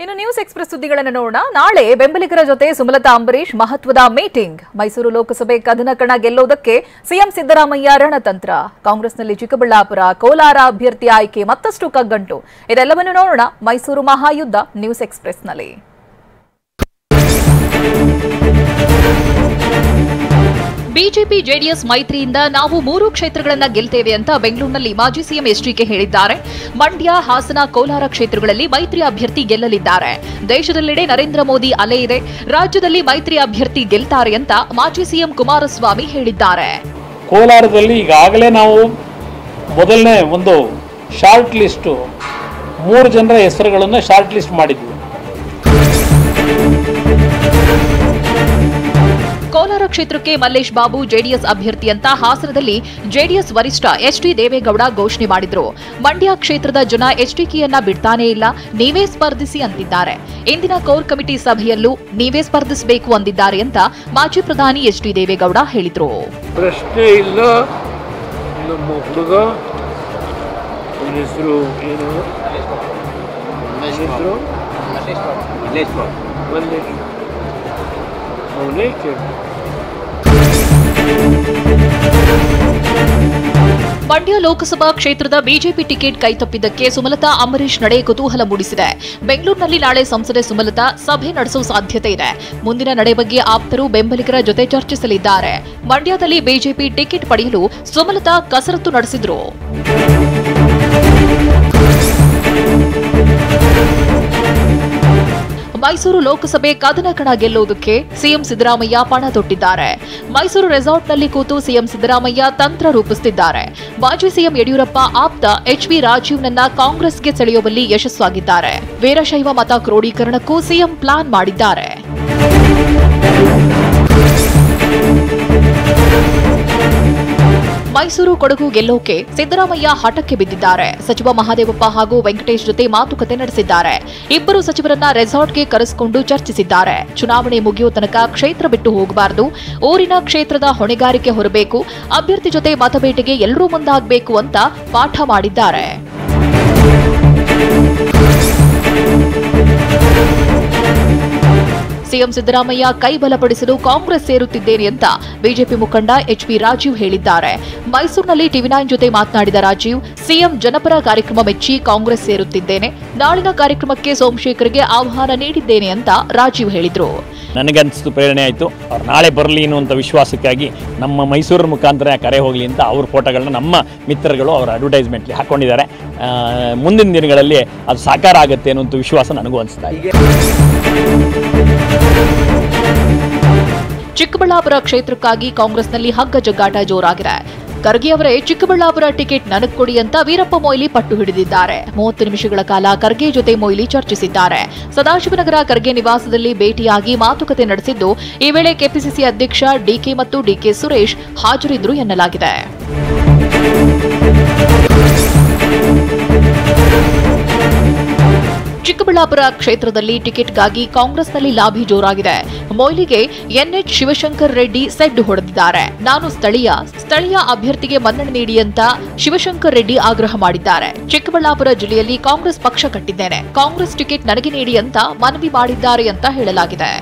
ಇನ್ನು news express ಸುದ್ದಿಗಳನ್ನು ನೋಡೋಣ. ನಾಳೆ ಬೆಂಬಲಿಗರ ಜೊತೆ ಸುಮಲತಾ ಅಂಬರೀಶ್ ಮಹತ್ವದ ಮೀಟಿಂಗ್. ಮೈಸೂರು ಲೋಕಸಭೆ ಕದನ ಗೆಲ್ಲುವುದಕ್ಕೆ ಸಿಎಂ ಸಿದ್ದರಾಮಯ್ಯ ರಣತಂತ್ರ. ಕಾಂಗ್ರೆಸ್ನಲ್ಲಿ ಚಿಕ್ಕಬಳ್ಳಾಪುರ, ಕೋಲಾರ ಅಭ್ಯರ್ಥಿ ಆಯ್ಕೆ ಮತ್ತಷ್ಟು ಕಗ್ಗಂಟು. ಇದೆಲ್ಲವನ್ನು ನೋಡೋಣ ಮೈಸೂರು ಮಹಾಯುದ್ಧ ನ್ಯೂಸ್ ಎಕ್ಸ್‌ಪ್ರೆಸ್ನಲ್ಲಿ. ಬಿಜೆಪಿ ಜೆಡಿಎಸ್ ಮೈತ್ರಿಯಿಂದ ನಾವು 3 ಕ್ಷೇತ್ರಗಳನ್ನು ಗೆಲ್ತೇವೆ ಅಂತ ಬೆಂಗಳೂರಿನಲ್ಲಿ ಮಾಜಿ ಸಿಎಂ ಎಚ್ಡಿಕೆ ಹೇಳಿದ್ದಾರೆ. ಮಂಡ್ಯ, ಹಾಸನ, ಕೋಲಾರ ಕ್ಷೇತ್ರಗಳಲ್ಲಿ ಮೈತ್ರಿ ಅಭ್ಯರ್ಥಿ ಗೆಲ್ಲಲಿದ್ದಾರೆ. ದೇಶದೆಲ್ಲೆಡೆ ನರೇಂದ್ರ ಮೋದಿ ಅಲೆ ಇದೆ. ರಾಜ್ಯದಲ್ಲಿ ಮೈತ್ರಿ ಅಭ್ಯರ್ಥಿ ಗೆಲ್ತಾರೆ ಅಂತ ಮಾಜಿ ಸಿಎಂ ಕುಮಾರಸ್ವಾಮಿ ಹೇಳಿದ್ದಾರೆ. ಕೋಲಾರದಲ್ಲಿ ಈಗಾಗಲೇ ನಾವು ಮೊದಲನೇ ಒಂದು ಶಾರ್ಟ್ ಲಿಸ್ಟ್ 3 ಜನರ ಹೆಸರುಗಳನ್ನು ಶಾರ್ಟ್ ಲಿಸ್ಟ್ ಮಾಡಿದ್ವಿ. ಕೋಲಾರ ಕ್ಷೇತ್ರಕ್ಕೆ ಮಲ್ಲೇಶ್ ಬಾಬು ಜೆಡಿಎಸ್ ಅಭ್ಯರ್ಥಿ ಅಂತ ಹಾಸನದಲ್ಲಿ ಜೆಡಿಎಸ್ ವರಿಷ್ಠ ಎಚ್ಡಿ ದೇವೇಗೌಡ ಘೋಷಣೆ ಮಾಡಿದ್ರು. ಮಂಡ್ಯ ಕ್ಷೇತ್ರದ ಜನ ಎಚ್ಡಿಕೆಯನ್ನ ಬಿಡ್ತಾನೇ ಇಲ್ಲ, ನೀವೇ ಸ್ಪರ್ಧಿಸಿ ಅಂತಿದ್ದಾರೆ. ಇಂದಿನ ಕೋರ್ ಕಮಿಟಿ ಸಭೆಯಲ್ಲೂ ನೀವೇ ಸ್ಪರ್ಧಿಸಬೇಕು ಅಂದಿದ್ದಾರೆ ಅಂತ ಮಾಜಿ ಪ್ರಧಾನಿ ಎಚ್ಡಿ ದೇವೇಗೌಡ ಹೇಳಿದ್ರು. ಪ್ರಶ್ನೆ ಇಲ್ಲ, ನಮ್ಮ ಹುಡುಗ ಹೆಸರು ಏನು, ಮಂಡ್ಯ ಲೋಕಸಭಾ ಕ್ಷೇತ್ರದ ಬಿಜೆಪಿ ಟಿಕೆಟ್ ಕೈತಪ್ಪಿದ್ದಕ್ಕೆ ಸುಮಲತಾ ಅಂಬರೀಶ್ ನಡೆ ಕುತೂಹಲ ಮೂಡಿಸಿದೆ. ಬೆಂಗಳೂರಿನಲ್ಲಿ ನಾಳೆ ಸಂಸದೆ ಸುಮಲತಾ ಸಭೆ ನಡೆಸುವ ಸಾಧ್ಯತೆ ಇದೆ. ಮುಂದಿನ ನಡೆ ಬಗ್ಗೆ ಆಪ್ತರು ಬೆಂಬಲಿಗರ ಜೊತೆ ಚರ್ಚಿಸಲಿದ್ದಾರೆ. ಮಂಡ್ಯದಲ್ಲಿ ಬಿಜೆಪಿ ಟಿಕೆಟ್ ಪಡೆಯಲು ಸುಮಲತಾ ಕಸರತ್ತು ನಡೆಸಿದ್ರು. ಮೈಸೂರು ಲೋಕಸಭೆ ಕದನ ಗೆಲ್ಲುವುದಕ್ಕೆ ಸಿಎಂ ಸಿದ್ದರಾಮಯ್ಯ ಪಣ ತೊಟ್ಟಿದ್ದಾರೆ. ಮೈಸೂರು ರೆಸಾರ್ಟ್ನಲ್ಲಿ ಕೂತು ಸಿಎಂ ಸಿದ್ದರಾಮಯ್ಯ ತಂತ್ರ ರೂಪಿಸುತ್ತಿದ್ದಾರೆ. ಮಾಜಿ ಸಿಎಂ ಯಡಿಯೂರಪ್ಪ ಆಪ್ತ ಎಚ್ವಿ ರಾಜೀವ್ನನ್ನ ಕಾಂಗ್ರೆಸ್ಗೆ ಸೆಳೆಯುವಲ್ಲಿ ಯಶಸ್ವಾಗಿದ್ದಾರೆ. ವೀರಶೈವ ಮತ ಕ್ರೋಢೀಕರಣಕ್ಕೂ ಸಿಎಂ ಪ್ಲಾನ್ ಮಾಡಿದ್ದಾರೆ. ಮೈಸೂರು ಕೊಡಗು ಗೆಲ್ಲೋಕೆ ಸಿದ್ದರಾಮಯ್ಯ ಹಠಕ್ಕೆ ಬಿದ್ದಿದ್ದಾರೆ. ಸಚಿವ ಮಹದೇವಪ್ಪ ಹಾಗೂ ವೆಂಕಟೇಶ್ ಜೊತೆ ಮಾತುಕತೆ ನಡೆಸಿದ್ದಾರೆ. ಇಬ್ಬರು ಸಚಿವರನ್ನ ರೆಸಾರ್ಟ್ಗೆ ಕರೆಸಿಕೊಂಡು ಚರ್ಚಿಸಿದ್ದಾರೆ. ಚುನಾವಣೆ ಮುಗಿಯೋ ತನಕ ಕ್ಷೇತ್ರ ಬಿಟ್ಟು ಹೋಗಬಾರದು, ಊರಿನ ಕ್ಷೇತ್ರದ ಹೊಣೆಗಾರಿಕೆ ಹೊರಬೇಕು, ಅಭ್ಯರ್ಥಿ ಜೊತೆ ಮತಬೇಟೆಗೆ ಎಲ್ಲರೂ ಮುಂದಾಗಬೇಕು ಅಂತ ಪಾಠ ಮಾಡಿದ್ದಾರೆ. ಸಿಎಂ ಸಿದ್ದರಾಮಯ್ಯ ಕೈ ಬಲಪಡಿಸಲು ಕಾಂಗ್ರೆಸ್ ಸೇರುತ್ತಿದ್ದೇನೆ ಅಂತ ಬಿಜೆಪಿ ಮುಖಂಡ ಎಚ್ಪಿ ರಾಜೀವ್ ಹೇಳಿದ್ದಾರೆ. ಮೈಸೂರಿನಲ್ಲಿ ಟಿವಿ9 ಜೊತೆ ಮಾತನಾಡಿದ ರಾಜೀವ್, ಸಿಎಂ ಜನಪರ ಕಾರ್ಯಕ್ರಮ ಮೆಚ್ಚಿ ಕಾಂಗ್ರೆಸ್ ಸೇರುತ್ತಿದ್ದೇನೆ. ನಾಳಿನ ಕಾರ್ಯಕ್ರಮಕ್ಕೆ ಸೋಮಶೇಖರ್ಗೆ ಆಹ್ವಾನ ನೀಡಿದ್ದೇನೆ ಅಂತ ರಾಜೀವ್ ಹೇಳಿದರು. ನನಗನ್ನಿಸ್ತು, ಪ್ರೇರಣೆ ಆಯಿತು. ಅವ್ರು ನಾಳೆ ಬರಲಿ ಅನ್ನುವಂಥ ವಿಶ್ವಾಸಕ್ಕಾಗಿ ನಮ್ಮ ಮೈಸೂರಿನ ಮುಖಾಂತರ ಕರೆ ಹೋಗಲಿ ಅಂತ ಅವ್ರ ಫೋಟೋಗಳನ್ನ ನಮ್ಮ ಮಿತ್ರಗಳು ಅವರ ಅಡ್ವರ್ಟೈಸ್ಮೆಂಟ್ಲಿ ಹಾಕ್ಕೊಂಡಿದ್ದಾರೆ. ಮುಂದಿನ ದಿನಗಳಲ್ಲಿ ಅದು ಸಾಕಾರ ಆಗುತ್ತೆ ಅನ್ನುವಂಥ ವಿಶ್ವಾಸ ನನಗೂ ಅನಿಸ್ತಾ ಇದೆ. ಚಿಕ್ಕಬಳ್ಳಾಪುರ ಕ್ಷೇತ್ರಕ್ಕಾಗಿ ಕಾಂಗ್ರೆಸ್ನಲ್ಲಿ ಹಗ್ಗ ಜಗ್ಗಾಟ ಜೋರಾಗಿದೆ. ಖರ್ಗೆ ಅವರೇ ಚಿಕ್ಕಬಳ್ಳಾಪುರ ಟಿಕೆಟ್ ನನಗೆ ಕೊಡಿ ಅಂತ ವೀರಪ್ಪ ಮೊಯ್ಲಿ ಪಟ್ಟು ಹಿಡಿದಿದ್ದಾರೆ. 30 ನಿಮಿಷಗಳ ಕಾಲ ಖರ್ಗೆ ಜೊತೆ ಮೊಯ್ಲಿ ಚರ್ಚಿಸಿದ್ದಾರೆ. ಸದಾಶಿವನಗರ ಖರ್ಗೆ ನಿವಾಸದಲ್ಲಿ ಭೇಟಿಯಾಗಿ ಮಾತುಕತೆ ನಡೆಸಿದ್ದು, ಈ ವೇಳೆ ಕೆಪಿಸಿಸಿ ಅಧ್ಯಕ್ಷ ಡಿಕೆ ಮತ್ತು ಡಿಕೆ ಸುರೇಶ್ ಹಾಜರಿದ್ದರು ಎನ್ನಲಾಗಿದೆ. ಚಿಕ್ಕಬಳ್ಳಾಪುರ ಕ್ಷೇತ್ರದಲ್ಲಿ ಟಿಕೆಟ್ಗಾಗಿ ಕಾಂಗ್ರೆಸ್ನಲ್ಲಿ ಲಾಬಿ ಜೋರಾಗಿದೆ. ಮೊಯ್ಲಿಗೆ ಎನ್ಎಚ್ ಶಿವಶಂಕರ್ ರೆಡ್ಡಿ ಸೆಡ್ ಹೊಡೆದಿದ್ದಾರೆ. ನಾನು ಸ್ಥಳೀಯ ಅಭ್ಯರ್ಥಿಗೆ ಮನ್ನಣೆ ನೀಡಿ ಅಂತ ಶಿವಶಂಕರ್ ರೆಡ್ಡಿ ಆಗ್ರಹ ಮಾಡಿದ್ದಾರೆ. ಚಿಕ್ಕಬಳ್ಳಾಪುರ ಜಿಲ್ಲೆಯಲ್ಲಿ ಕಾಂಗ್ರೆಸ್ ಪಕ್ಷ ಕಟ್ಟಿದ್ದೇನೆ, ಕಾಂಗ್ರೆಸ್ ಟಿಕೆಟ್ ನನಗೆ ನೀಡಿ ಅಂತ ಮನವಿ ಮಾಡಿದ್ದಾರೆ ಅಂತ ಹೇಳಲಾಗಿದೆ.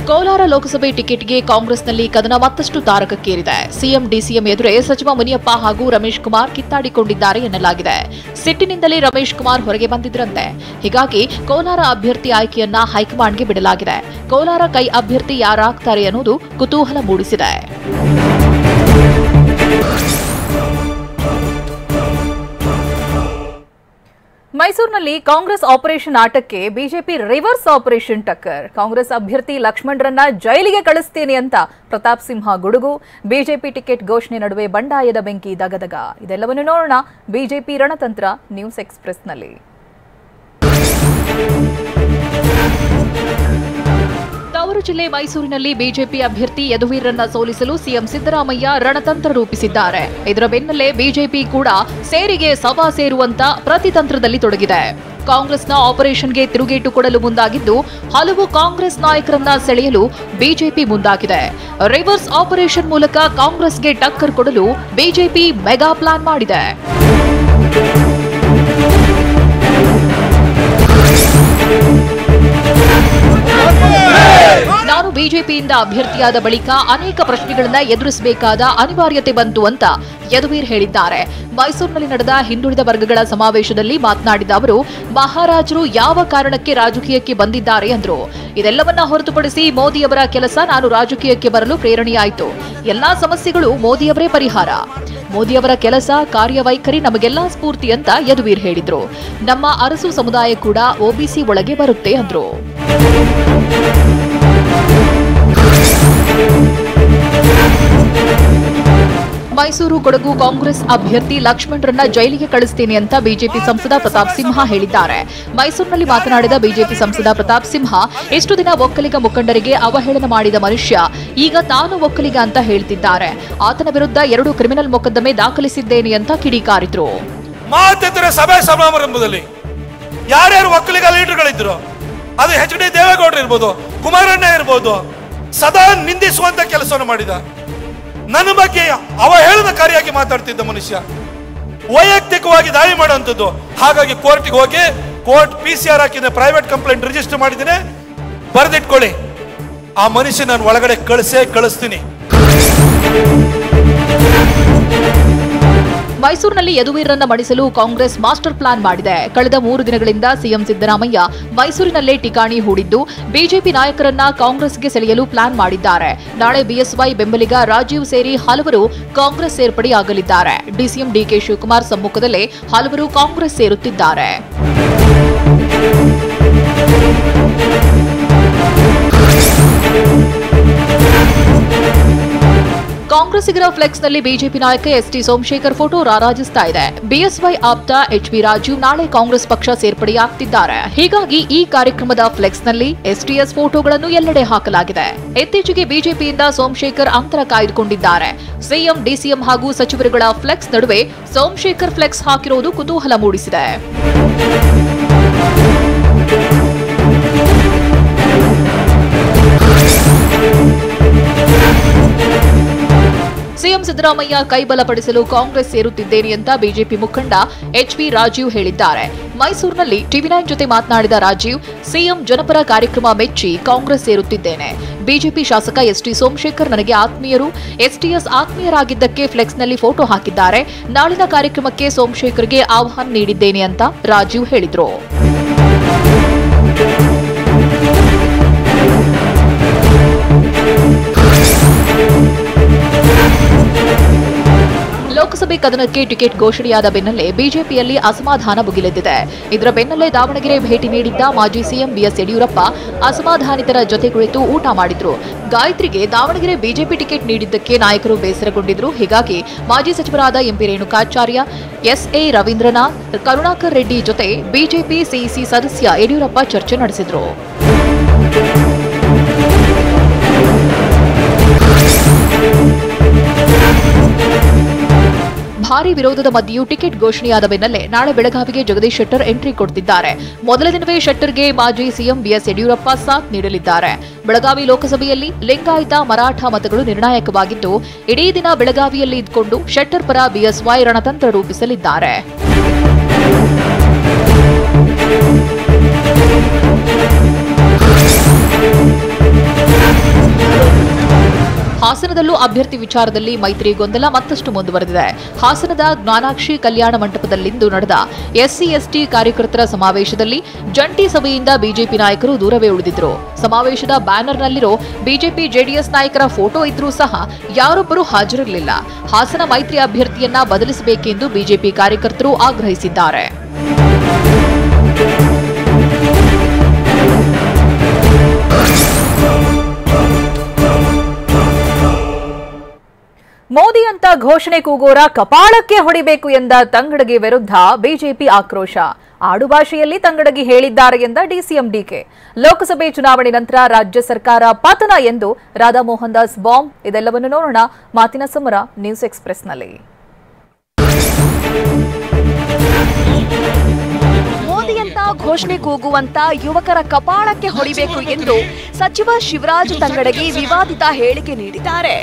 ಕೋಲಾರ ಲೋಕಸಭೆ ಟಿಕೆಟ್ಗೆ ಕಾಂಗ್ರೆಸ್ನಲ್ಲಿ ಕದನ ಮತ್ತಷ್ಟು ತಾರಕಕ್ಕೇರಿದೆ. ಸಿಎಂ ಡಿಸಿಎಂ ಎದುರೇ ಸಚಿವ ಮುನಿಯಪ್ಪ ಹಾಗೂ ರಮೇಶ್ ಕುಮಾರ್ ಕಿತ್ತಾಡಿಕೊಂಡಿದ್ದಾರೆ ಎನ್ನಲಾಗಿದೆ. ಸಿಟ್ಟಿನಿಂದಲೇ ರಮೇಶ್ ಕುಮಾರ್ ಹೊರಗೆ ಬಂದಿದ್ರಂತೆ. ಹೀಗಾಗಿ ಕೋಲಾರ ಅಭ್ಯರ್ಥಿ ಆಯ್ಕೆಯನ್ನ ಹೈಕಮಾಂಡ್ಗೆ ಬಿಡಲಾಗಿದೆ. ಕೋಲಾರ ಕೈ ಅಭ್ಯರ್ಥಿ ಯಾರಾಗ್ತಾರೆ ಅನ್ನೋದು ಕುತೂಹಲ ಮೂಡಿಸಿದೆ. ಮೈಸೂರಿನಲ್ಲಿ ಕಾಂಗ್ರೆಸ್ ಆಪರೇಷನ್ ಆಟಕ್ಕೆ ಬಿಜೆಪಿ ರಿವರ್ಸ್ ಆಪರೇಷನ್ ಟಕ್ಕರ್. ಕಾಂಗ್ರೆಸ್ ಅಭ್ಯರ್ಥಿ ಲಕ್ಷ್ಮಣರನ್ನ ಜೈಲಿಗೆ ಕಳಿಸ್ತೇನೆ ಅಂತ ಪ್ರತಾಪ್ ಸಿಂಹ ಗುಡುಗು. ಬಿಜೆಪಿ ಟಿಕೆಟ್ ಘೋಷಣೆ ನಡುವೆ ಬಂಡಾಯದ ಬೆಂಕಿ ದಗದಗ. ಇದೆಲ್ಲವನ್ನು ನೋಡೋಣ ಬಿಜೆಪಿ ರಣತಂತ್ರ ನ್ಯೂಸ್ ತವರು ತವರು ಜಿಲ್ಲೆ ಮೈಸೂರಿನಲ್ಲಿ ಬಿಜೆಪಿ ಅಭ್ಯರ್ಥಿ ಯದುವೀರನ್ನ ಸೋಲಿಸಲು ಸಿಎಂ ಸಿದ್ದರಾಮಯ್ಯ ರಣತಂತ್ರ ರೂಪಿಸಿದ್ದಾರೆ. ಇದರ ಬೆನ್ನಲ್ಲೇ ಬಿಜೆಪಿ ಕೂಡ ಸೇರಿಗೆ ಸಭಾ ಸೇರುವಂತ ಪ್ರತಿತಂತ್ರದಲ್ಲಿ ತೊಡಗಿದೆ. ಕಾಂಗ್ರೆಸ್ನ ಆಪರೇಷನ್ಗೆ ತಿರುಗೇಟು ಕೊಡಲು ಮುಂದಾಗಿದ್ದು ಹಲವು ಕಾಂಗ್ರೆಸ್ ನಾಯಕರನ್ನ ಸೆಳೆಯಲು ಬಿಜೆಪಿ ಮುಂದಾಗಿದೆ. ರಿವರ್ಸ್ ಆಪರೇಷನ್ ಮೂಲಕ ಕಾಂಗ್ರೆಸ್ಗೆ ಟಕ್ಕರ್ ಕೊಡಲು ಬಿಜೆಪಿ ಮೆಗಾ ಪ್ಲಾನ್ ಮಾಡಿದೆ. ನಾನು ಬಿಜೆಪಿಯಿಂದ ಅಭ್ಯರ್ಥಿಯಾದ ಬಳಿಕ ಅನೇಕ ಪ್ರಶ್ನೆಗಳನ್ನ ಎದುರಿಸಬೇಕಾದ ಅನಿವಾರ್ಯತೆ ಬಂತು ಅಂತ ಯದುವೀರ್ ಹೇಳಿದ್ದಾರೆ. ಮೈಸೂರಿನಲ್ಲಿ ನಡೆದ ಹಿಂದುಳಿದ ವರ್ಗಗಳ ಸಮಾವೇಶದಲ್ಲಿ ಮಾತನಾಡಿದ ಅವರು, ಮಹಾರಾಜರು ಯಾವ ಕಾರಣಕ್ಕೆ ರಾಜಕೀಯಕ್ಕೆ ಬಂದಿದ್ದಾರೆ ಅಂದ್ರು. ಇದೆಲ್ಲವನ್ನ ಹೊರತುಪಡಿಸಿ ಮೋದಿಯವರ ಕೆಲಸ ನಾನು ರಾಜಕೀಯಕ್ಕೆ ಬರಲು ಪ್ರೇರಣೆಯಾಯಿತು. ಎಲ್ಲಾ ಸಮಸ್ಯೆಗಳು ಮೋದಿಯವರೇ ಪರಿಹಾರ. ಮೋದಿಯವರ ಕೆಲಸ ಕಾರ್ಯವೈಖರಿ ನಮಗೆಲ್ಲಾ ಸ್ಫೂರ್ತಿ ಅಂತ ಯದುವೀರ್ ಹೇಳಿದ್ರು. ನಮ್ಮ ಅರಸು ಸಮುದಾಯ ಕೂಡ ಒಬಿಸಿ ಒಳಗೆ ಬರುತ್ತೆ ಅಂದ್ರು. ಮೈಸೂರು ಕೊಡಗು ಕಾಂಗ್ರೆಸ್ ಅಭ್ಯರ್ಥಿ ಲಕ್ಷ್ಮಣರನ್ನ ಜೈಲಿಗೆ ಕಳಿಸುತ್ತೇನೆ ಅಂತ ಬಿಜೆಪಿ ಸಂಸದ ಪ್ರತಾಪ್ ಸಿಂಹ ಹೇಳಿದ್ದಾರೆ. ಮೈಸೂರಿನಲ್ಲಿ ಮಾತನಾಡಿದ ಬಿಜೆಪಿ ಸಂಸದ ಪ್ರತಾಪ್ ಸಿಂಹ, ಇಷ್ಟು ದಿನ ಒಕ್ಕಲಿಗ ಮುಖಂಡರಿಗೆ ಅವಹೇಳನ ಮಾಡಿದ ಮನುಷ್ಯ ಈಗ ತಾನು ಒಕ್ಕಲಿಗ ಅಂತ ಹೇಳ್ತಿದ್ದಾರೆ. ಆತನ ವಿರುದ್ಧ 2 ಕ್ರಿಮಿನಲ್ ಮೊಕದ್ದಮೆ ದಾಖಲಿಸಿದ್ದೇನೆ ಅಂತ ಕಿಡಿಕಾರಿದ್ರು. ಮಾತೆತ್ತರ ಸಭೆ ಸಮಾರಂಭದಲ್ಲಿ ಯಾರ್ಯಾರು ಒಕ್ಕಲಿಗ ಲೀಡರ್ಗಳಿದ್ರು, ಅದು ಎಚ್ ಡಿ ದೇವೇಗೌಡರು ಇರ್ಬೋದು, ಕುಮಾರಣ್ಣ ಇರ್ಬೋದು, ಸದಾ ನಿಂದಿಸುವಂತ ಕೆಲಸವನ್ನು ಮಾಡಿದ. ನನ್ನ ಬಗ್ಗೆ ಅವಹೇಳನಕಾರಿಯಾಗಿ ಮಾತಾಡ್ತಿದ್ದ ಮನುಷ್ಯ ವೈಯಕ್ತಿಕವಾಗಿ ದಾಳಿ ಮಾಡುವಂಥದ್ದು. ಹಾಗಾಗಿ ಕೋರ್ಟ್ಗೆ ಹೋಗಿ ಕೋರ್ಟ್ PCR ಹಾಕಿದ್ರೆ ಪ್ರೈವೇಟ್ ಕಂಪ್ಲೇಂಟ್ ರಿಜಿಸ್ಟರ್ ಮಾಡಿದ್ದೇನೆ, ಬರೆದಿಟ್ಕೊಳ್ಳಿ. ಆ ಮನುಷ್ಯ ನಾನು ಒಳಗಡೆ ಕಳಿಸ್ತೀನಿ. ಮೈಸೂರಿನಲ್ಲಿ ಯದುವೀರನ್ನ ಮಣಿಸಲು ಕಾಂಗ್ರೆಸ್ ಮಾಸ್ಟರ್ ಪ್ಲಾನ್ ಮಾಡಿದೆ. ಕಳೆದ 3 ದಿನಗಳಿಂದ ಸಿಎಂ ಸಿದ್ದರಾಮಯ್ಯ ಮೈಸೂರಿನಲ್ಲೇ ಠಿಕಾಣಿ ಹೂಡಿದ್ದು ಬಿಜೆಪಿ ನಾಯಕರನ್ನ ಕಾಂಗ್ರೆಸ್ಗೆ ಸೆಳೆಯಲು ಪ್ಲಾನ್ ಮಾಡಿದ್ದಾರೆ. ನಾಳೆ ಬಿಎಸ್ವೈ ಬೆಂಬಲಿಗ ರಾಜೀವ್ ಸೇರಿ ಹಲವರು ಕಾಂಗ್ರೆಸ್ ಸೇರ್ಪಡೆಯಾಗಲಿದ್ದಾರೆ. ಡಿಸಿಎಂ ಡಿಕೆ ಶಿವಕುಮಾರ್ ಸಮ್ಮುಖದಲ್ಲೇ ಹಲವರು ಕಾಂಗ್ರೆಸ್ ಸೇರುತ್ತಿದ್ದಾರೆ. ಕಾಂಗ್ರೆಸ್ಸಿಗರ ಫ್ಲೆಕ್ಸ್ನಲ್ಲಿ ಬಿಜೆಪಿ ನಾಯಕ ಎಸ್ಟಿ ಸೋಮಶೇಖರ್ ಫೋಟೋ ರಾರಾಜಿಸ್ತಾ ಇದೆ. ಬಿಎಸ್ವೈ ಆಪ್ತ ಎಚ್ಬಿ ರಾಜೀವ್ ನಾಳೆ ಕಾಂಗ್ರೆಸ್ ಪಕ್ಷ ಸೇರ್ಪಡೆಯಾಗ್ತಿದ್ದಾರೆ. ಹೀಗಾಗಿ ಈ ಕಾರ್ಯಕ್ರಮದ ಫ್ಲೆಕ್ಸ್ನಲ್ಲಿ ಎಸ್ಟಿಎಸ್ ಫೋಟೋಗಳನ್ನು ಎಲ್ಲೆಡೆ ಹಾಕಲಾಗಿದೆ. ಇತ್ತೀಚೆಗೆ ಬಿಜೆಪಿಯಿಂದ ಸೋಮಶೇಖರ್ ಅಂತರ ಕಾಯ್ದುಕೊಂಡಿದ್ದಾರೆ. ಸಿಎಂ, ಡಿಸಿಎಂ ಹಾಗೂ ಸಚಿವರುಗಳ ಫ್ಲೆಕ್ಸ್ ನಡುವೆ ಸೋಮಶೇಖರ್ ಫ್ಲೆಕ್ಸ್ ಹಾಕಿರುವುದು ಕುತೂಹಲ ಮೂಡಿಸಿದೆ. ಸಿಎಂ ಸಿದ್ದರಾಮಯ್ಯ ಕೈ ಬಲಪಡಿಸಲು ಕಾಂಗ್ರೆಸ್ ಸೇರುತ್ತಿದ್ದೇನೆ ಅಂತ ಬಿಜೆಪಿ ಮುಖಂಡ ಎಚ್ಬಿ ರಾಜೀವ್ ಹೇಳಿದ್ದಾರೆ. ಮೈಸೂರಿನಲ್ಲಿ ಟಿವಿ9 ಜೊತೆ ಮಾತನಾಡಿದ ರಾಜೀವ್, ಸಿಎಂ ಜನಪರ ಕಾರ್ಯಕ್ರಮ ಮೆಚ್ಚಿ ಕಾಂಗ್ರೆಸ್ ಸೇರುತ್ತಿದ್ದೇನೆ. ಬಿಜೆಪಿ ಶಾಸಕ ಎಸ್ಟಿ ಸೋಮಶೇಖರ್ ನನಗೆ ಆತ್ಮೀಯರು. ಎಸ್ಟಿಎಸ್ ಆತ್ಮೀಯರಾಗಿದ್ದಕ್ಕೆ ಫ್ಲೆಕ್ಸ್ನಲ್ಲಿ ಫೋಟೋ ಹಾಕಿದ್ದಾರೆ. ನಾಳಿನ ಕಾರ್ಯಕ್ರಮಕ್ಕೆ ಸೋಮಶೇಖರ್ಗೆ ಆಹ್ವಾನ ನೀಡಿದ್ದೇನೆ ಅಂತ ರಾಜೀವ್ ಹೇಳಿದರು. ಲೋಕಸಭೆ ಕದನಕ್ಕೆ ಟಿಕೆಟ್ ಘೋಷಣೆಯಾದ ಬೆನ್ನಲ್ಲೇ ಬಿಜೆಪಿಯಲ್ಲಿ ಅಸಮಾಧಾನ ಭುಗಿಲೆದ್ದಿದೆ. ಇದರ ಬೆನ್ನಲ್ಲೇ ದಾವಣಗೆರೆ ಭೇಟಿ ನೀಡಿದ್ದ ಮಾಜಿ ಸಿಎಂ ಬಿಎಸ್ ಯಡಿಯೂರಪ್ಪ ಅಸಮಾಧಾನಿತರ ಜೊತೆ ಕುಳಿತು ಊಟ ಮಾಡಿದ್ರು. ಗಾಯತ್ರಿಗೆ ದಾವಣಗೆರೆ ಬಿಜೆಪಿ ಟಿಕೆಟ್ ನೀಡಿದ್ದಕ್ಕೆ ನಾಯಕರು ಬೇಸರಗೊಂಡಿದ್ರು. ಹೀಗಾಗಿ ಮಾಜಿ ಸಚಿವರಾದ ಎಂಪಿ ರೇಣುಕಾಚಾರ್ಯ, ಎಸ್ಎ ರವೀಂದ್ರನಾಥ್, ಕರುಣಾಕರ್ ರೆಡ್ಡಿ ಜೊತೆ ಬಿಜೆಪಿ ಸಿಇಸಿ ಸದಸ್ಯ ಯಡಿಯೂರಪ್ಪ ಚರ್ಚೆ ನಡೆಸಿದ್ರು. ಭಾರಿ ವಿರೋಧದ ಮಧ್ಯೆಯೂ ಟಿಕೆಟ್ ಘೋಷಣೆಯಾದ ಬೆನ್ನಲ್ಲೇ ನಾಳೆ ಬೆಳಗಾವಿಗೆ ಜಗದೀಶ್ ಶೆಟ್ಟರ್ ಎಂಟ್ರಿ ಕೊಡ್ತಿದ್ದಾರೆ. ಮೊದಲ ದಿನವೇ ಶೆಟ್ಟರ್ಗೆ ಮಾಜಿ ಸಿಎಂ ಬಿಎಸ್ ಯಡಿಯೂರಪ್ಪ ಸಾಥ್ ನೀಡಲಿದ್ದಾರೆ. ಬೆಳಗಾವಿ ಲೋಕಸಭೆಯಲ್ಲಿ ಲಿಂಗಾಯತ ಮರಾಠ ಮತಗಳು ನಿರ್ಣಾಯಕವಾಗಿದ್ದು, ಇಡೀ ದಿನ ಬೆಳಗಾವಿಯಲ್ಲಿ ಇದ್ದುಕೊಂಡು ಶೆಟ್ಟರ್ ಪರ ಬಿಎಸ್ವೈ ರಣತಂತ್ರ ರೂಪಿಸಲಿದ್ದಾರೆ. ಹಾಸನದಲ್ಲೂ ಅಭ್ಯರ್ಥಿ ವಿಚಾರದಲ್ಲಿ ಮೈತ್ರಿ ಗೊಂದಲ ಮತ್ತಷ್ಟು ಮುಂದುವರೆದಿದೆ. ಹಾಸನದ ಜ್ಞಾನಾಕ್ಷಿ ಕಲ್ಯಾಣ ಮಂಟಪದಲ್ಲಿಂದು ನಡೆದ ಎಸ್ಸಿ/ಎಸ್ಟಿ ಕಾರ್ಯಕರ್ತರ ಸಮಾವೇಶದಲ್ಲಿ ಜಂಟಿ ಸಭೆಯಿಂದ ಬಿಜೆಪಿ ನಾಯಕರು ದೂರವೇ ಉಳಿದಿದ್ರು. ಸಮಾವೇಶದ ಬ್ಯಾನರ್ನಲ್ಲಿರೋ ಬಿಜೆಪಿ ಜೆಡಿಎಸ್ ನಾಯಕರ ಫೋಟೋ ಇದ್ರೂ ಸಹ ಯಾರೊಬ್ಬರೂ ಹಾಜರಿರಲಿಲ್ಲ. ಹಾಸನ ಮೈತ್ರಿ ಅಭ್ಯರ್ಥಿಯನ್ನ ಬದಲಿಸಬೇಕೆಂದು ಬಿಜೆಪಿ ಕಾರ್ಯಕರ್ತರು ಆಗ್ರಹಿಸಿದ್ದಾರೆ. ಮೋದಿ ಅಂತ ಘೋಷಣೆ ಕೂಗೋರ ಕಪಾಳಕ್ಕೆ ಹೊಡಿಬೇಕು ಎಂದ ತಂಗಡಗಿ ವಿರುದ್ಧ ಬಿಜೆಪಿ ಆಕ್ರೋಶ. ಆಡುಭಾಷೆಯಲ್ಲಿ ತಂಗಡಗಿ ಹೇಳಿದ್ದಾರೆ ಎಂದ ಡಿಸಿಎಂ ಡಿಕೆ. ಲೋಕಸಭೆ ಚುನಾವಣೆ ನಂತರ ರಾಜ್ಯ ಸರ್ಕಾರ ಪತನ ಎಂದು ರಾಧಾ ಮೋಹನ್ ದಾಸ್ ಬಾಂಬ್. ಇದೆಲ್ಲವನ್ನು ನೋಡೋಣ ಮಾತಿನ ಸಮರ ನ್ಯೂಸ್ ಎಕ್ಸ್‌ಪ್ರೆಸ್‌ನಲ್ಲಿ. ಮೋದಿಯಂತ ಘೋಷಣೆ ಕೂಗುವಂತ ಯುವಕರ ಕಪಾಳಕ್ಕೆ ಹೊಡಿಬೇಕು ಎಂದು ಸಚಿವ ಶಿವರಾಜ್ ತಂಗಡಗಿ ವಿವಾದಿತ ಹೇಳಿಕೆ ನೀಡಿದ್ದಾರೆ.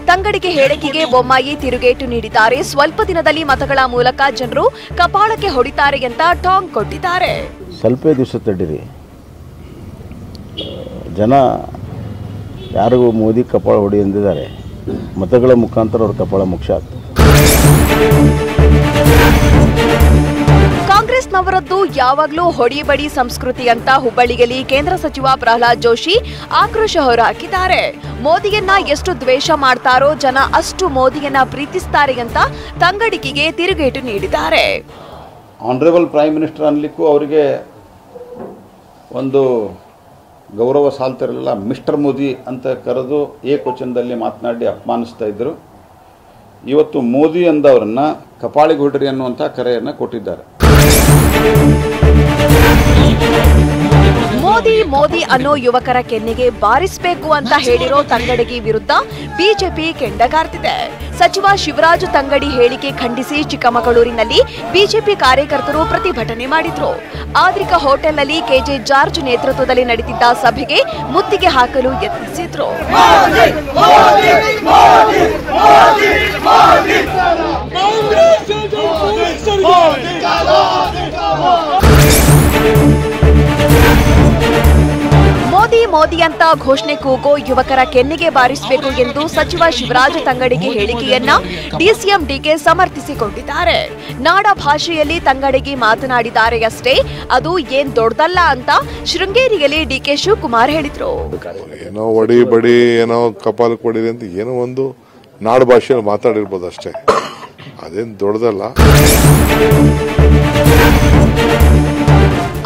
ತಂಗಡಿಗೆ ಹೇಳಿಕೆಗೆ ಬೊಮ್ಮಾಯಿ ತಿರುಗೇಟು ನೀಡಿದ್ದಾರೆ. ಸ್ವಲ್ಪ ದಿನದಲ್ಲಿ ಮತಗಳ ಮೂಲಕ ಜನರು ಕಪಾಳಕ್ಕೆ ಹೊಡಿತಾರೆ ಅಂತ ಟಾಂಗ್ ಕೊಟ್ಟಿದ್ದಾರೆ. ಸ್ವಲ್ಪ ದಿವಸ ತಡೀರಿ, ಜನ ಯಾರಿಗೂ ಮೋದಿ ಕಪಾಳ ಹೊಡಿ ಎಂದಿದ್ದಾರೆ. ಮತಗಳ ಮುಖಾಂತರ ಅವ್ರ ಕಪಾಳ ಮುಖ್ಯ ಆಗ್ತದೆ. ಕಾಂಗ್ರೆಸ್ನವರದ್ದು ಯಾವಾಗಲೂ ಹೊಡಿಬಡಿ ಸಂಸ್ಕೃತಿ ಅಂತ ಹುಬ್ಬಳ್ಳಿಯಲ್ಲಿ ಕೇಂದ್ರ ಸಚಿವ ಪ್ರಹ್ಲಾದ್ ಜೋಶಿ ಆಕ್ರೋಶ ಹೊರಹಾಕಿದ್ದಾರೆ. ಮೋದಿಯನ್ನ ಎಷ್ಟು ದ್ವೇಷ ಮಾಡ್ತಾರೋ ಜನ ಅಷ್ಟು ಮೋದಿಯನ್ನ ಪ್ರೀತಿಸ್ತಾರೆ ಅಂತ ತಂಗಡಿಗೆಗೆ ತಿರುಗೇಟು ನೀಡಿದ್ದಾರೆ. ಆನರೇಬಲ್ ಪ್ರೈಮ್ ಮಿನಿಸ್ಟರ್ ಅನ್ಲಿಕ್ಕೂ ಅವರಿಗೆ ಒಂದು ಗೌರವ ಸಾಲ್ತಿರಲಿಲ್ಲ. ಮಿಸ್ಟರ್ ಮೋದಿ ಅಂತ ಕರೆದು ಏಕವಚನದಲ್ಲಿ ಮಾತನಾಡಿ ಅಪಮಾನಿಸ್ತಾ ಇದ್ದರು. ಇವತ್ತು ಮೋದಿ ಅಂದವರನ್ನ ಕಪಾಳಿಗೆ ಹೊಡ್ರಿ ಅನ್ನುವಂಥ ಕರೆಯನ್ನು ಕೊಟ್ಟಿದ್ದಾರೆ. ಮೋದಿ ಮೋದಿ ಅನ್ನೋ ಯುವಕರ ಕೆನ್ನೆಗೆ ಬಾರಿಸಬೇಕು ಅಂತ ಹೇಳಿರೋ ತಂಗಡಗಿ ವಿರುದ್ಧ ಬಿಜೆಪಿ ಕೆಂಡಗಾರ್ತಿದೆ. ಸಚಿವ ಶಿವರಾಜ್ ತಂಗಡಿ ಹೇಳಿಕೆ ಖಂಡಿಸಿ ಚಿಕ್ಕಮಗಳೂರಿನಲ್ಲಿ ಬಿಜೆಪಿ ಕಾರ್ಯಕರ್ತರು ಪ್ರತಿಭಟನೆ ಮಾಡಿದ್ರು. ಆದ್ರಿಕ ಹೋಟೆಲ್ನಲ್ಲಿ ಕೆಜೆ ಜಾರ್ಜ್ ನೇತೃತ್ವದಲ್ಲಿ ನಡೆದಿದ್ದ ಸಭೆಗೆ ಮುತ್ತಿಗೆ ಹಾಕಲು ಯತ್ನಿಸಿದ್ರು. ಮೋದಿ ಮೋದಿ ಅಂತ ಘೋಷಣೆ ಕೂಗೋ ಯುವಕರ ಕೆನ್ನೆಗೆ ಬಾರಿಸಬೇಕು ಎಂದು ಸಚಿವ ಶಿವರಾಜ್ ತಂಗಡಿಗೆ ಹೇಳಿಕೆಯನ್ನ ಡಿಸಿಎಂ ಡಿಕೆ ಸಮರ್ಥಿಸಿಕೊಂಡಿದ್ದಾರೆ. ನಾಡ ಭಾಷೆಯಲ್ಲಿ ತಂಗಡಿಗೆ ಮಾತನಾಡಿದ್ದಾರೆ ಅಷ್ಟೇ, ಅದು ಏನ್ ದೊಡ್ಡದಲ್ಲ ಅಂತ ಶೃಂಗೇರಿಯಲ್ಲಿ ಡಿಕೆ ಶಿವಕುಮಾರ್ ಹೇಳಿದ್ರು. ಏನೋ ಒಡಿ ಬಡಿ ಏನೋ ಕಪಾಲ ಕೊಡಿರಿ ಅಂತ ಏನೋ ಒಂದು ನಾಡ ಭಾಷೆಯಲ್ಲಿ ಮಾತಾಡಿರ್ಬೋದು ಅಷ್ಟೇ, ಅದೇನು ದೊಡ್ಡದಲ್ಲ.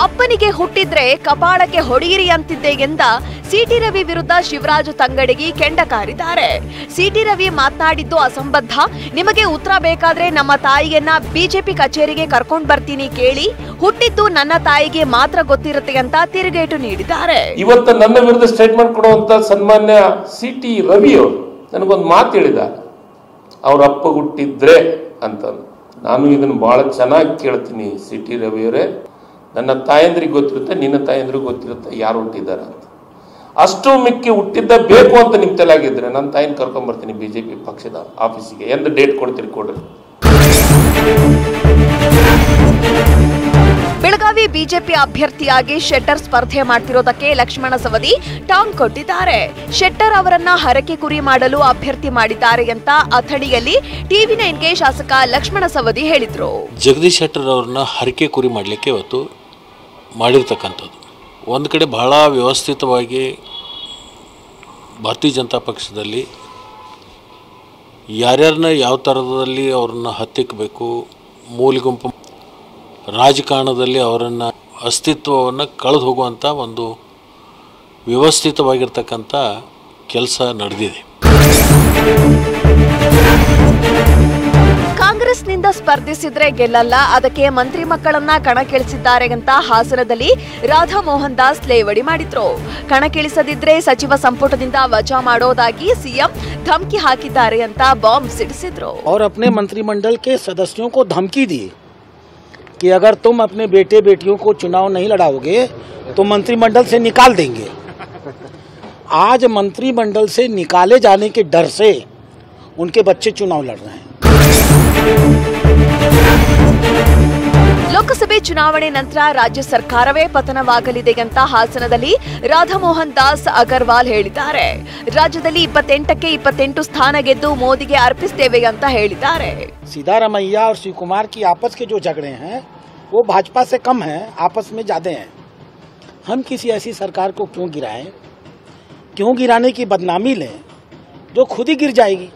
ಅಪ್ಪನಿಗೆ ಹುಟ್ಟಿದ್ರೆ ಕಪಾಳಕ್ಕೆ ಹೊಡೆಯಿರಿ ಅಂತಿದ್ದೆ ಎಂದ ಸಿಟಿ ರವಿ ವಿರುದ್ಧ ಶಿವರಾಜ್ ತಂಗಡಗಿ ಕೆಂಡ ಕಾರಿದ್ದಾರೆ. ಸಿಟಿ ರವಿ ಮಾತನಾಡಿದ್ದು ಅಸಂಬದ್ಧ. ನಿಮಗೆ ಉತ್ತರ ಬೇಕಾದ್ರೆ ನಮ್ಮ ತಾಯಿಯನ್ನ ಬಿಜೆಪಿ ಕಚೇರಿಗೆ ಕರ್ಕೊಂಡು ಬರ್ತೀನಿ ಕೇಳಿ. ಹುಟ್ಟಿದ್ದು ನನ್ನ ತಾಯಿಗೆ ಮಾತ್ರ ಗೊತ್ತಿರುತ್ತೆ ಅಂತ ತಿರುಗೇಟು ನೀಡಿದ್ದಾರೆ. ಇವತ್ತು ನನ್ನ ವಿರುದ್ಧ ಸ್ಟೇಟ್ಮೆಂಟ್ ಕೊಡುವಂತ ಸನ್ಮಾನ್ಯ ಸಿಟಿ ರವಿ ಅವರು ನನಗೊಂದು ಮಾತು ಹೇಳಿದ, ಅವ್ರ ಅಪ್ಪ ಹುಟ್ಟಿದ್ರೆ ಅಂತ. ನಾನು ಇದನ್ನು ಬಹಳ ಚೆನ್ನಾಗಿ ಕೇಳ್ತೀನಿ ಸಿಟಿ ರವಿಯವರೇ. ನನ್ನ ತಾಯಂದ್ರಿಗೆ ಗೊತ್ತಿರುತ್ತೆ, ನಿನ್ನ ತಾಯಂದ್ರಿಗೆ ಗೊತ್ತಿರುತ್ತೆ ಯಾರು ಹುಟ್ಟಿದ್ದಾರೆ ಅಂತ. ಅಷ್ಟು ಮಿಕ್ಕಿ ಹುಟ್ಟಿದ್ದ ಬೇಕು ಅಂತ ನಿಮ್ಮ ತಲೆಯಾಗಿದ್ರೆ ನನ್ನ ತಾಯಿನ ಕರ್ಕೊಂಡ್ ಬರ್ತೀನಿ ಬಿಜೆಪಿ ಪಕ್ಷದ ಆಫೀಸಿಗೆ. ಎಂದು ಡೇಟ್ ಕೊಡ್ತೀರಿ ಕೊಡ್ರಿ. ಬೆಳಗಾವಿ ಬಿಜೆಪಿ ಅಭ್ಯರ್ಥಿಯಾಗಿ ಶೆಟ್ಟರ್ ಸ್ಪರ್ಧೆ ಮಾಡ್ತಿರೋದಕ್ಕೆ ಲಕ್ಷ್ಮಣ ಸವದಿ ಟಾಂಗ್ ಕೊಟ್ಟಿದ್ದಾರೆ. ಶೆಟ್ಟರ್ ಅವರನ್ನ ಹರಕೆ ಕುರಿ ಮಾಡಲು ಅಭ್ಯರ್ಥಿ ಮಾಡಿದ್ದಾರೆ ಅಂತ ಅಥಣಿಯಲ್ಲಿ ಟಿವಿ 9ಗೆ ಶಾಸಕ ಲಕ್ಷ್ಮಣ ಸವದಿ ಹೇಳಿದ್ರು. ಜಗದೀಶ್ ಶೆಟ್ಟರ್ ಅವರನ್ನ ಹರಕೆ ಕುರಿ ಮಾಡಲಿಕ್ಕೆ ಇವತ್ತು ಮಾಡಿರ್ತಕ್ಕಂಥದ್ದು. ಒಂದು ಕಡೆ ಬಹಳ ವ್ಯವಸ್ಥಿತವಾಗಿ ಭಾರತೀಯ ಜನತಾ ಪಕ್ಷದಲ್ಲಿ ಯಾರ್ಯಾರನ್ನ ಯಾವ ಥರದಲ್ಲಿ ಅವ್ರನ್ನ ಹತ್ತಿಕ್ಕಬೇಕು, ಮೂಲಿಗುಂಪು ರಾಜಕಾರಣದಲ್ಲಿ ಅವರನ್ನು ಅಸ್ತಿತ್ವವನ್ನು ಕಳೆದು ಹೋಗುವಂಥ ಒಂದು ವ್ಯವಸ್ಥಿತವಾಗಿರ್ತಕ್ಕಂಥ ಕೆಲಸ ನಡೆದಿದೆ. ಕಾಂಗ್ರೆಸ್ನಿಂದ ಸ್ಪರ್ಧಿಸಿದ್ರೆ ಗೆಲ್ಲಲ್ಲ, ಅದಕ್ಕೆ ಮಂತ್ರಿ ಮಕ್ಕಳನ್ನ ಕಣಕ್ಕಿಳಿಸಿದ್ದಾರೆ ಅಂತ ಹಾಸನದಲ್ಲಿ ರಾಧಾ ಮೋಹನ್ ದಾಸ್ ಲೇವಡಿ ಮಾಡಿದ್ರು. ಕಣಕ್ಕಿಳಿಸದಿದ್ರೆ ಸಚಿವ ಸಂಪುಟದಿಂದ ವಜಾ ಮಾಡೋದಾಗಿ ಸಿಎಂ धमकी ಹಾಕಿದ್ದಾರೆ ಅಂತ ಬಾಂಬ್ ಸಿಡಿಸಿದ್ರು. और अपने मंत्रिमंडल के सदस्यों को धमकी दी कि अगर तुम अपने बेटे बेटियों को चुनाव नहीं लड़ाओगे तो मंत्रिमंडल से निकाल देंगे. आज मंत्रिमंडल से निकाले जाने के डर से उनके बच्चे चुनाव लड़ रहे हैं. ಲೋಕಸಭೆ ಚುನಾವಣೆ ನಂತರ ರಾಜ್ಯ ಸರ್ಕಾರವೇ ಪತನವಾಗಲಿದೆ ಅಂತ ಹಾಸನದಲ್ಲಿ ರಾಧಾ ಮೋಹನ್ ದಾಸ್ ಅಗರ್ವಾಲ್ ಹೇಳಿದ್ದಾರೆ. ರಾಜ್ಯದಲ್ಲಿ 28ಕ್ಕೆ 28 ಸ್ಥಾನ ಗೆದ್ದು ಮೋದಿಗೆ ಅರ್ಪಿಸುತ್ತೇವೆ ಅಂತ ಹೇಳಿದ್ದಾರೆ. सिद्धारमैया और शिव कुमार की आपस के जो झगड़े हैं वो भाजपा से कम हैं, आपस में ज्यादा हैं. हम किसी ऐसी सरकार को क्यों गिराएं, क्यों गिराने की बदनामी लें जो खुद ही गिर जाएगी.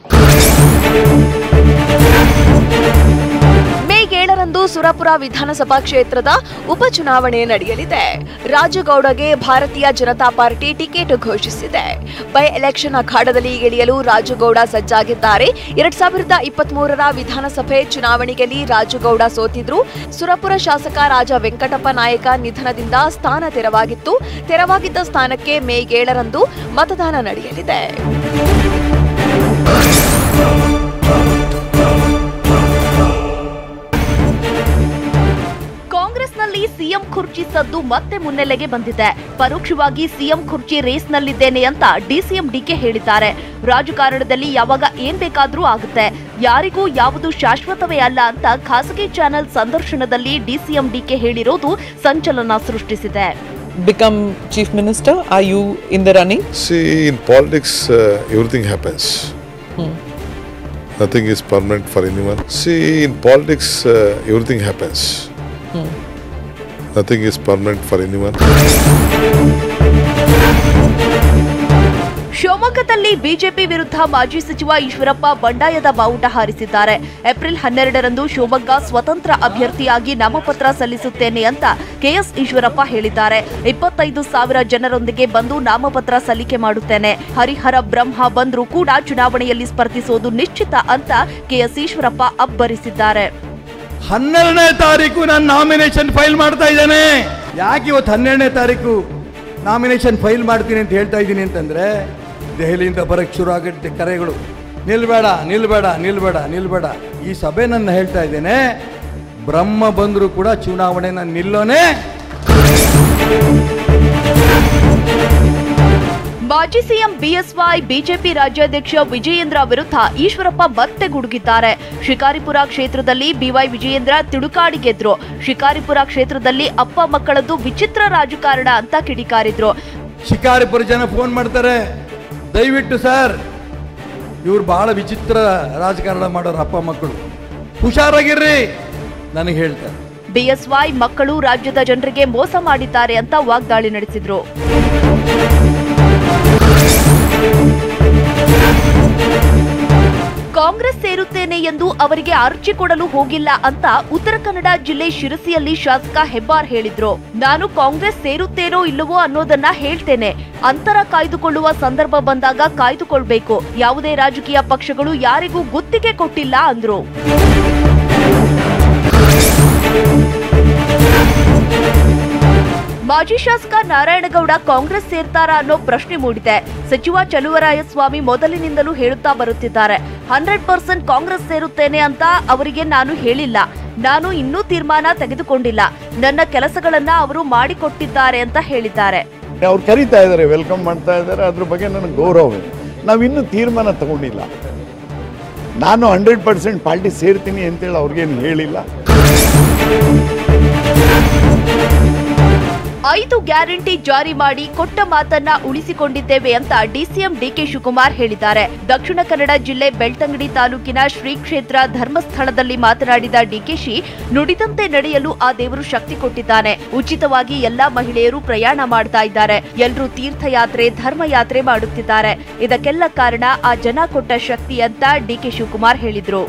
ಮೇ 7ರಂದು ಸುರಪುರ ವಿಧಾನಸಭಾ ಕ್ಷೇತ್ರದ ಉಪಚುನಾವಣೆ ನಡೆಯಲಿದೆ. ರಾಜಗೌಡಗೆ ಭಾರತೀಯ ಜನತಾ ಪಾರ್ಟಿ ಟಿಕೆಟ್ ಘೋಷಿಸಿದೆ. ಬೈ ಎಲೆಕ್ಷನ್ ಅಖಾಡದಲ್ಲಿ ಇಳಿಯಲು ರಾಜಗೌಡ ಸಜ್ಜಾಗಿದ್ದಾರೆ. 2023ರ ವಿಧಾನಸಭೆ ಚುನಾವಣೆಯಲ್ಲಿ ರಾಜಗೌಡ ಸೋತಿದ್ರು. ಸುರಪುರ ಶಾಸಕ ರಾಜ ವೆಂಕಟಪ್ಪ ನಾಯಕ ನಿಧನದಿಂದ ಸ್ಥಾನ ತೆರವಾಗಿತ್ತು. ತೆರವಾಗಿದ್ದ ಸ್ಥಾನಕ್ಕೆ ಮೇ 7ರಂದು ಮತದಾನ ನಡೆಯಲಿದೆ. ಕಾಂಗ್ರೆಸ್ನಲ್ಲಿ ಸಿಎಂ ಕುರ್ಚಿ ಸದ್ದು ಮತ್ತೆ ಮುನ್ನೆಲೆಗೆ ಬಂದಿದೆ. ಪರೋಕ್ಷವಾಗಿ ಸಿಎಂ ಕುರ್ಚಿ ರೇಸ್ನಲ್ಲಿದ್ದೇನೆ ಅಂತ ಡಿಸಿಎಂ ಡಿಕೆ ಹೇಳಿದ್ದಾರೆ. ರಾಜಕಾರಣದಲ್ಲಿ ಯಾವಾಗ ಏನ್ ಬೇಕಾದ್ರೂ ಆಗುತ್ತೆ, ಯಾರಿಗೂ ಯಾವುದು ಶಾಶ್ವತವೇ ಅಲ್ಲ ಅಂತ ಖಾಸಗಿ ಚಾನೆಲ್ ಸಂದರ್ಶನದಲ್ಲಿ ಡಿಸಿಎಂ ಡಿಕೆ ಹೇಳಿರೋದು ಸಂಚಲನ ಸೃಷ್ಟಿಸಿದೆ. Become chief minister? Are you in the running? See, in politics, everything happens. Nothing is permanent for anyone. See, in politics, everything happens. Nothing is permanent for anyone. ಶಿವಮೊಗ್ಗದಲ್ಲಿ BJP ವಿರುದ್ಧ ಮಾಜಿ ಸಚಿವ ಈಶ್ವರಪ್ಪ ಬಂಡಾಯದ ಬಾವುಟ ಹಾರಿಸಿದ್ದಾರೆ. April 12ರಂದು Shivamogga ಸ್ವತಂತ್ರ ಅಭ್ಯರ್ಥಿಯಾಗಿ ನಾಮಪತ್ರ ಸಲ್ಲಿಸುತ್ತೇನೆ ಅಂತ ಕೆಎಸ್ ಈಶ್ವರಪ್ಪ ಹೇಳಿದ್ದಾರೆ. 25,000 ಜನರೊಂದಿಗೆ ಬಂದು ನಾಮಪತ್ರ ಸಲ್ಲಿಕೆ ಮಾಡುತ್ತೇನೆ. ಹರಿಹರ ಬ್ರಹ್ಮ ಬಂದ್ರೂ ಕೂಡ ಚುನಾವಣೆಯಲ್ಲಿ ಸ್ಪರ್ಧಿಸೋದು ನಿಶ್ಚಿತ ಅಂತ ಕೆಎಸ್ ಈಶ್ವರಪ್ಪ ಅಬ್ಬರಿಸಿದ್ದಾರೆ. 12ನೇ ತಾರೀಕು ನಾನು ನಾಮಿನೇಷನ್ ಫೈಲ್ ಮಾಡ್ತಾ ಇದ್ದೇನೆ. ಯಾಕೆ ಇವತ್ತು 12ನೇ ತಾರೀಕು ನಾಮಿನೇಷನ್ ಫೈಲ್ ಮಾಡ್ತೀನಿ ಅಂತ ಹೇಳ್ತಾ ಇದ್ದೀನಿ ಅಂತಂದ್ರೆ, ದೆಹಲಿಯಿಂದ ಬರಕ್ಕೆ ಶುರು ಆಗುತ್ತೆ ಕರೆಗಳು, ನಿಲ್ಬೇಡ ನಿಲ್ಬೇಡ ನಿಲ್ಬೇಡ ನಿಲ್ಬೇಡ. ಈ ಸಭೆ ನನ್ನ ಹೇಳ್ತಾ ಇದ್ದೇನೆ, ಬ್ರಹ್ಮ ಬಂದರೂ ಕೂಡ ಚುನಾವಣೆ ನಾನು ನಿಲ್ಲೋನೆ. ಮಾಜಿ ಸಿಎಂ ಬಿಎಸ್ವೈ ಬಿಜೆಪಿ ರಾಜ್ಯಾಧ್ಯಕ್ಷ ವಿಜಯೇಂದ್ರ ವಿರುದ್ಧ ಈಶ್ವರಪ್ಪ ಮತ್ತೆ ಗುಡುಗಿದ್ದಾರೆ. ಶಿಕಾರಿಪುರ ಕ್ಷೇತ್ರದಲ್ಲಿ ಬಿವೈ ವಿಜಯೇಂದ್ರ ತಿಡುಕಾಡಿ ಗೆದ್ರು. ಶಿಕಾರಿಪುರ ಕ್ಷೇತ್ರದಲ್ಲಿ ಅಪ್ಪ ಮಕ್ಕಳದ್ದು ವಿಚಿತ್ರ ರಾಜಕಾರಣ ಅಂತ ಕಿಡಿಕಾರಿದ್ರು. ಶಿಕಾರಿಪುರ ಜನ ಫೋನ್ ಮಾಡ್ತಾರೆ, ದಯವಿಟ್ಟು ಸರ್ ಇವ್ರು ಬಹಳ ವಿಚಿತ್ರ ರಾಜಕಾರಣ ಮಾಡೋರು ಅಪ್ಪ ಮಕ್ಕಳು, ಹುಷಾರಾಗಿರ್ರಿ ನನಗೆ ಹೇಳ್ತಾರೆ. ಬಿಎಸ್ವೈ ಮಕ್ಕಳು ರಾಜ್ಯದ ಜನರಿಗೆ ಮೋಸ ಮಾಡಿದ್ದಾರೆ ಅಂತ ವಾಗ್ದಾಳಿ ನಡೆಸಿದ್ರು. ಕಾಂಗ್ರೆಸ್ ಸೇರುತ್ತೇನೆ ಎಂದು ಅವರಿಗೆ ಅರ್ಜಿ ಕೊಡಲು ಹೋಗಿಲ್ಲ ಅಂತ ಉತ್ತರ ಕನ್ನಡ ಜಿಲ್ಲೆ ಶಿರಸಿಯಲ್ಲಿ ಶಾಸಕ ಹೆಬ್ಬಾರ್ ಹೇಳಿದ್ರು. ನಾನು ಕಾಂಗ್ರೆಸ್ ಸೇರುತ್ತೇನೋ ಇಲ್ಲವೋ ಅನ್ನೋದನ್ನ ಹೇಳ್ತೇನೆ. ಅಂತರ ಕಾಯ್ದುಕೊಳ್ಳುವ ಸಂದರ್ಭ ಬಂದಾಗ ಕಾಯ್ದುಕೊಳ್ಬೇಕು. ಯಾವುದೇ ರಾಜಕೀಯ ಪಕ್ಷಗಳು ಯಾರಿಗೂ ಗುತ್ತಿಗೆ ಕೊಟ್ಟಿಲ್ಲ ಅಂದ್ರು. ಮಾಜಿ ಶಾಸಕ ನಾರಾಯಣಗೌಡ ಕಾಂಗ್ರೆಸ್ ಸೇರ್ತಾರಾ ಅನ್ನೋ ಪ್ರಶ್ನೆ ಮೂಡಿದೆ. ಸಚಿವ ಚಲುವರಾಯಸ್ವಾಮಿ ಮೊದಲಿನಿಂದಲೂ ಹೇಳುತ್ತಾ ಬರುತ್ತಿದ್ದಾರೆ, 100% ಕಾಂಗ್ರೆಸ್ ಸೇರುತ್ತೇನೆ ಅಂತ ಅವರಿಗೆ ನಾನು ಹೇಳಿಲ್ಲ. ನಾನು ಇನ್ನೂ ತೀರ್ಮಾನ ತೆಗೆದುಕೊಂಡಿಲ್ಲ. ನನ್ನ ಕೆಲಸಗಳನ್ನ ಅವರು ಮಾಡಿಕೊಟ್ಟಿದ್ದಾರೆ ಅಂತ ಹೇಳಿದ್ದಾರೆ. ಅವ್ರು ಕರೀತಾ ಇದ್ದಾರೆ, ವೆಲ್ಕಮ್ ಮಾಡ್ತಾ ಇದ್ದಾರೆ, ಅದ್ರ ಬಗ್ಗೆ ನನಗೆ ಗೌರವ ಇದೆ. ನಾವಿನ್ನೂ ತೀರ್ಮಾನ ತಗೊಂಡಿಲ್ಲ. ನಾನು 100% ಪಾರ್ಟಿ ಸೇರ್ತೀನಿ ಅಂತೇಳಿ ಅವ್ರಿಗೇನು ಹೇಳಿಲ್ಲ. 5 ಗ್ಯಾರಂಟಿ ಜಾರಿ ಮಾಡಿ ಕೊಟ್ಟ ಮಾತನ್ನ ಉಳಿಸಿಕೊಂಡಿದ್ದೇವೆ ಅಂತ ಡಿಸಿಎಂ ಡಿಕೆ ಶಿವಕುಮಾರ್ ಹೇಳಿದ್ದಾರೆ. ದಕ್ಷಿಣ ಕನ್ನಡ ಜಿಲ್ಲೆ ಬೆಳ್ತಂಗಡಿ ತಾಲೂಕಿನ ಶ್ರೀ ಕ್ಷೇತ್ರ ಧರ್ಮಸ್ಥಳದಲ್ಲಿ ಮಾತನಾಡಿದ ಡಿಕೆಶಿ, ನುಡಿದಂತೆ ನಡೆಯಲು ಆ ದೇವರು ಶಕ್ತಿ ಕೊಟ್ಟಿದ್ದಾನೆ. ಉಚಿತವಾಗಿ ಎಲ್ಲಾ ಮಹಿಳೆಯರು ಪ್ರಯಾಣ ಮಾಡ್ತಾ ಇದ್ದಾರೆ. ಎಲ್ಲರೂ ತೀರ್ಥಯಾತ್ರೆ ಧರ್ಮಯಾತ್ರೆ ಮಾಡುತ್ತಿದ್ದಾರೆ. ಇದಕ್ಕೆಲ್ಲ ಕಾರಣ ಆ ಜನ ಕೊಟ್ಟ ಶಕ್ತಿ ಅಂತ ಡಿಕೆ ಶಿವಕುಮಾರ್ ಹೇಳಿದ್ರು.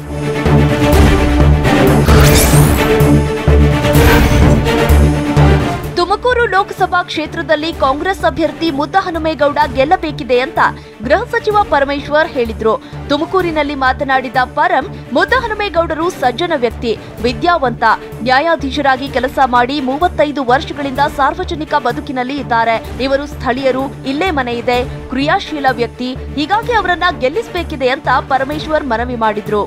ತುಮಕೂರು ಲೋಕಸಭಾ ಕ್ಷೇತ್ರದಲ್ಲಿ ಕಾಂಗ್ರೆಸ್ ಅಭ್ಯರ್ಥಿ ಮುದ್ದಹನುಮೇಗೌಡ ಗೆಲ್ಲಬೇಕಿದೆ ಅಂತ ಗೃಹ ಸಚಿವ ಪರಮೇಶ್ವರ್ ಹೇಳಿದ್ರು. ತುಮಕೂರಿನಲ್ಲಿ ಮಾತನಾಡಿದ ಪರಂ, ಮುದ್ದಹನುಮೇಗೌಡರು ಸಜ್ಜನ ವ್ಯಕ್ತಿ, ವಿದ್ಯಾವಂತ, ನ್ಯಾಯಾಧೀಶರಾಗಿ ಕೆಲಸ ಮಾಡಿ 35 ವರ್ಷಗಳಿಂದ ಸಾರ್ವಜನಿಕ ಬದುಕಿನಲ್ಲಿ ಇದ್ದಾರೆ. ಇವರು ಸ್ಥಳೀಯರು, ಇಲ್ಲೇ ಮನೆ ಇದೆ, ಕ್ರಿಯಾಶೀಲ ವ್ಯಕ್ತಿ, ಹೀಗಾಗಿ ಅವರನ್ನ ಗೆಲ್ಲಿಸಬೇಕಿದೆ ಅಂತ ಪರಮೇಶ್ವರ್ ಮನವಿ ಮಾಡಿದ್ರು.